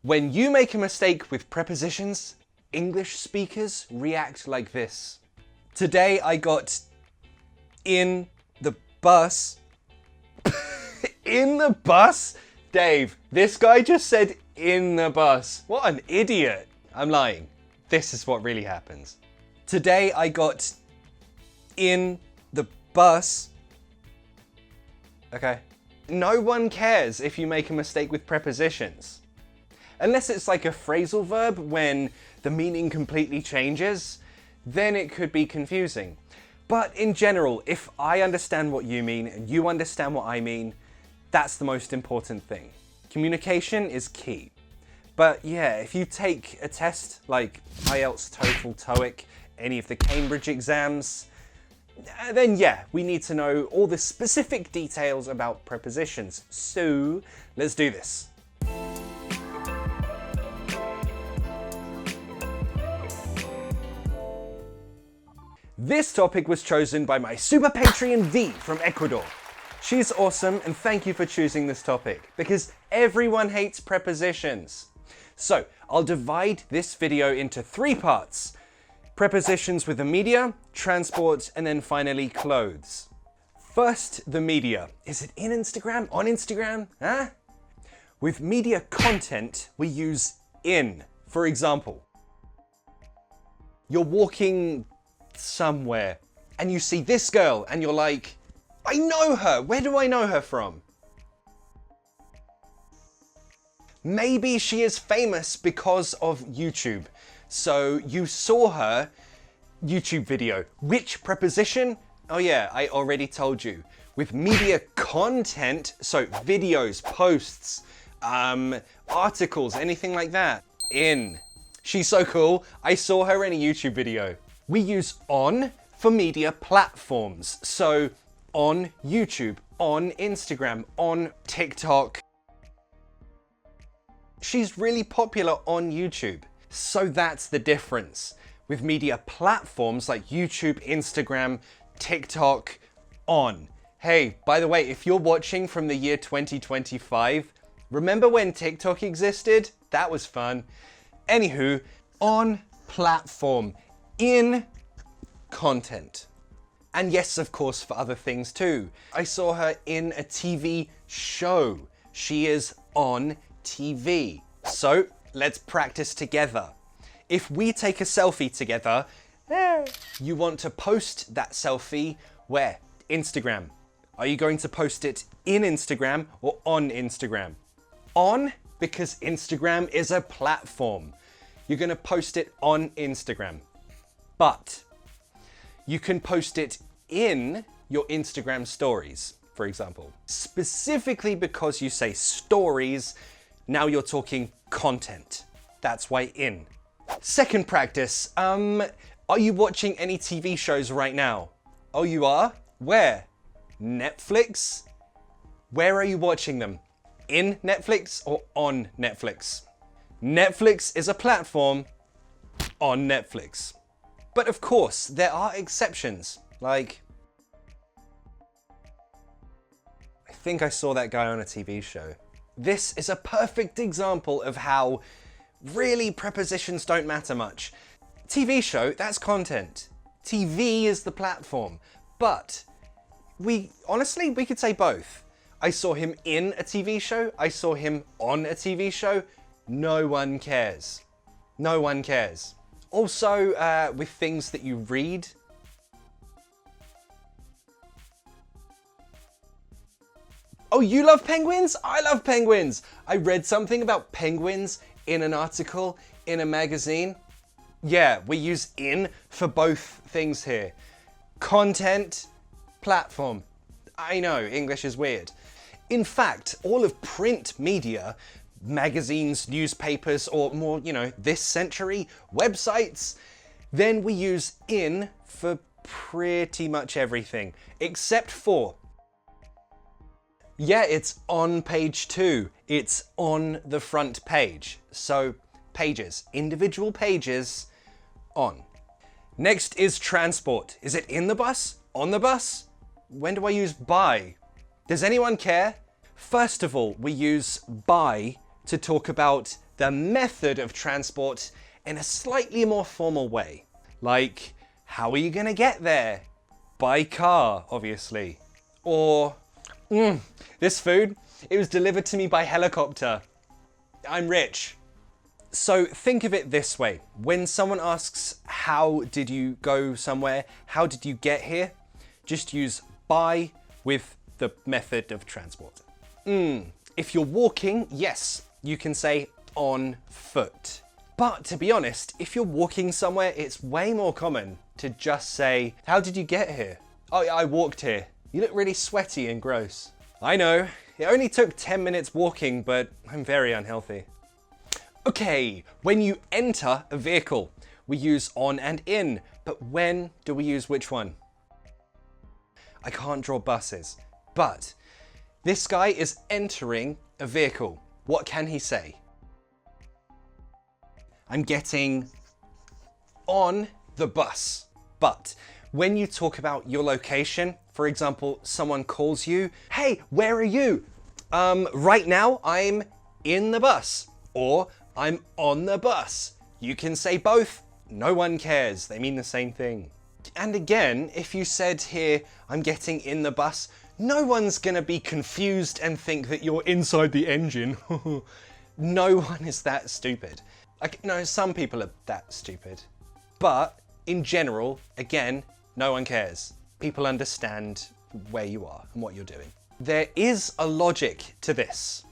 When you make a mistake with prepositions, English speakers react like this. Today I got in the bus. In the bus? Dave, this guy just said in the bus. What an idiot. I'm lying. This is what really happens. Today I got in the bus. Okay. No one cares if you make a mistake with prepositions. Unless it's like a phrasal verb when the meaning completely changes, then it could be confusing. But in general, if I understand what you mean and you understand what I mean, that's the most important thing. Communication is key. But yeah, if you take a test like IELTS, TOEFL, TOEIC, any of the Cambridge exams, then yeah, we need to know all the specific details about prepositions. So let's do this. This topic was chosen by my super Patreon V from Ecuador. She's awesome and thank you for choosing this topic because everyone hates prepositions. So I'll divide this video into 3 parts. Prepositions with the media, transport, and then finally clothes. First, the media. Is it in Instagram? On Instagram? Huh? With media content, we use in. For example, you're walking somewhere and you see this girl and you're like, I know her. Where do I know her from? Maybe she is famous because of YouTube. So you saw her YouTube video. Which preposition? Oh yeah, I already told you. With media content, so videos, posts, articles, anything like that. In. She's so cool. I saw her in a YouTube video. We use on for media platforms. So on YouTube, on Instagram, on TikTok. She's really popular on YouTube. So that's the difference. With media platforms like YouTube, Instagram, TikTok, on. Hey, by the way, if you're watching from the year 2025, remember when TikTok existed? That was fun. Anywho, on platform, in content. And yes, of course, for other things too. I saw her in a TV show. She is on TV. So let's practice together. If we take a selfie together, you want to post that selfie where? Instagram. Are you going to post it in Instagram or on Instagram? On, because Instagram is a platform. You're going to post it on Instagram. But you can post it in your Instagram stories, for example. Specifically because you say stories, now you're talking content. That's why in. Second practice, are you watching any TV shows right now? Oh, you are? Where? Netflix? Where are you watching them? In Netflix or on Netflix? Netflix is a platform on Netflix. But of course, there are exceptions, like, I think I saw that guy on a TV show. This is a perfect example of how really prepositions don't matter much. TV show, that's content. TV is the platform. But honestly, we could say both. I saw him in a TV show. I saw him on a TV show. No one cares. No one cares. Also, with things that you read. Oh, you love penguins? I love penguins. I read something about penguins in an article in a magazine. Yeah, we use in for both things here. Content, platform. I know, English is weird. In fact, all of print media, magazines, newspapers, or more, this century, websites, then we use in for pretty much everything, except for, yeah, it's on page 2. It's on the front page. So pages, individual pages, on. Next is transport. Is it in the bus? On the bus? When do I use by? Does anyone care? First of all, we use by to talk about the method of transport in a slightly more formal way. Like, how are you gonna get there? By car, obviously. Or, this food, it was delivered to me by helicopter. I'm rich. So think of it this way. When someone asks, how did you go somewhere? How did you get here? Just use by with the method of transport. If you're walking, yes, you can say on foot. But to be honest, if you're walking somewhere, it's way more common to just say, how did you get here? Oh, I walked here. You look really sweaty and gross. I know, it only took 10 minutes walking, but I'm very unhealthy. Okay, when you enter a vehicle, we use on and in, but when do we use which one? I can't draw buses, but this guy is entering a vehicle. What can he say? I'm getting on the bus. But when you talk about your location, for example, someone calls you, hey, where are you? Right now I'm in the bus, or I'm on the bus. You can say both. No one cares. They mean the same thing. And again, if you said here, I'm getting in the bus, no one's gonna be confused and think that you're inside the engine. No one is that stupid. No, some people are that stupid. But in general, again, no one cares. People understand where you are and what you're doing. There is a logic to this.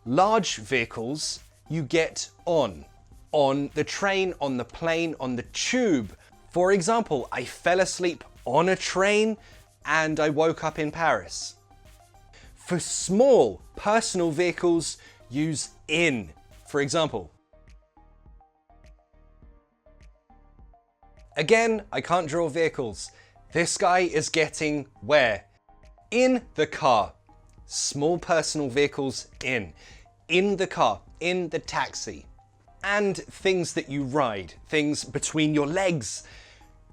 Large vehicles, you get on the train, on the plane, on the tube. For example, I fell asleep on a train and I woke up in Paris. For small personal vehicles, use in. For example, again, I can't draw vehicles. This guy is getting where? In the car. Small personal vehicles in the car, in the taxi. And things that you ride, things between your legs,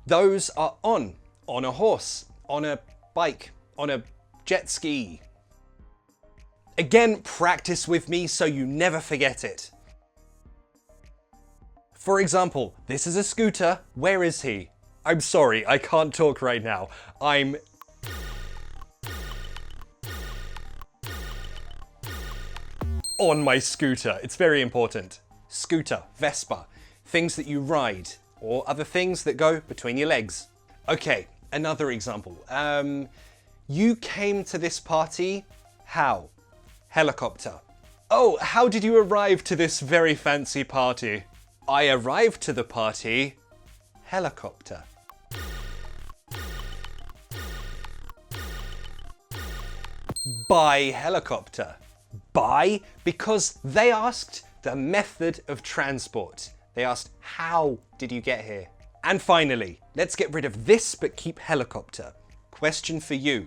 those are on a horse, on a bike, on a jet ski. Again, practice with me so you never forget it. For example, this is a scooter. Where is he? I'm sorry, I can't talk right now. I'm on my scooter. It's very important. Scooter, Vespa, things that you ride, or other things that go between your legs. Okay, another example. You came to this party, how? Helicopter. Oh, how did you arrive to this very fancy party? I arrived to the party, helicopter. By helicopter. By, because they asked the method of transport. They asked, how did you get here? And finally, let's get rid of this but keep helicopter. Question for you.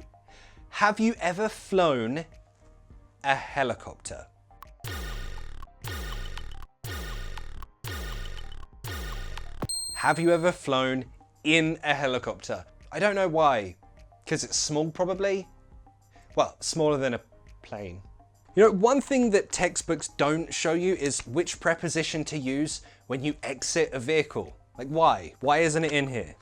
Have you ever flown a helicopter? Have you ever flown in a helicopter? I don't know why. Because it's small, probably? Well, smaller than a plane. You know, one thing that textbooks don't show you is which preposition to use when you exit a vehicle. Like, why? Why isn't it in here?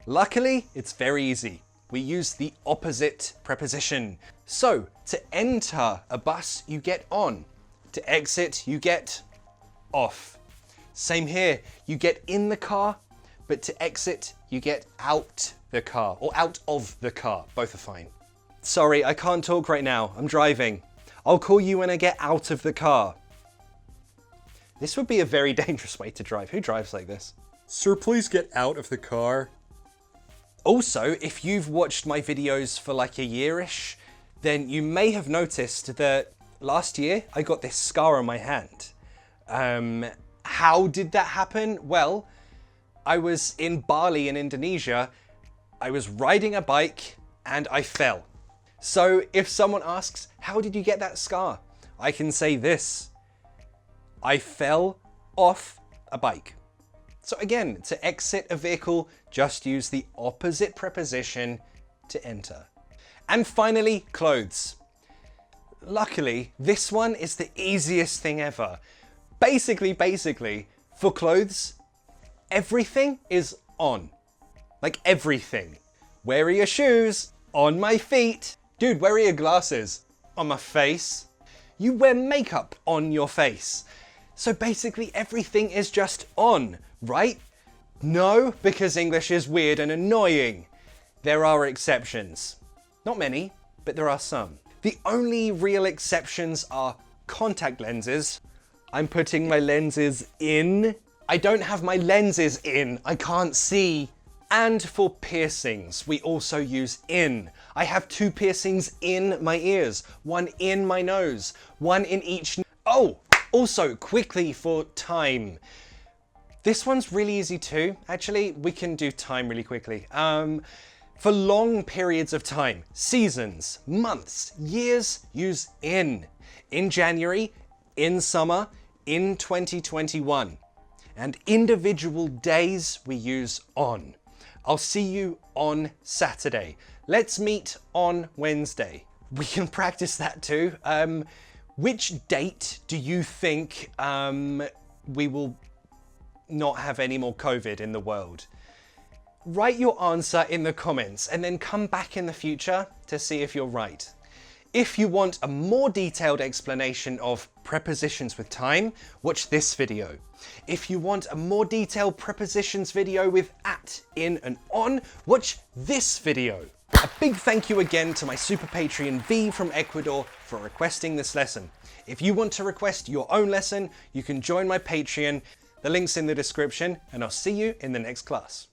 Luckily, it's very easy. We use the opposite preposition. So, to enter a bus, you get on. To exit, you get off. Same here, you get in the car, but to exit, you get out the car, or out of the car. Both are fine. Sorry, I can't talk right now. I'm driving. I'll call you when I get out of the car. This would be a very dangerous way to drive. Who drives like this? Sir, please get out of the car. Also, if you've watched my videos for like a year-ish, then you may have noticed that last year I got this scar on my hand. How did that happen? Well, I was in Bali in Indonesia. I was riding a bike and I fell. So if someone asks, how did you get that scar? I can say this. I fell off a bike. So again, to exit a vehicle, just use the opposite preposition to enter. And finally, clothes. Luckily, this one is the easiest thing ever. Basically, for clothes, everything is on. Like everything. Where are your shoes? On my feet. Dude, where are your glasses? On my face. You wear makeup on your face. So basically everything is just on, right? No, because English is weird and annoying. There are exceptions. Not many, but there are some. The only real exceptions are contact lenses. I'm putting my lenses in. I don't have my lenses in. I can't see. And for piercings, we also use in. I have 2 piercings in my ears, 1 in my nose, 1 in each. Oh, also quickly for time. This one's really easy too. Actually, we can do time really quickly. For long periods of time, seasons, months, years, use in. In January, in summer, in 2021. And individual days, we use on. I'll see you on Saturday. Let's meet on Wednesday. We can practice that too. Which date do you think we will not have any more COVID in the world? Write your answer in the comments and then come back in the future to see if you're right. If you want a more detailed explanation of prepositions with time, watch this video. If you want a more detailed prepositions video with at, in, and on, watch this video. A big thank you again to my super Patreon V from Ecuador for requesting this lesson. If you want to request your own lesson, you can join my Patreon. The link's in the description, and I'll see you in the next class.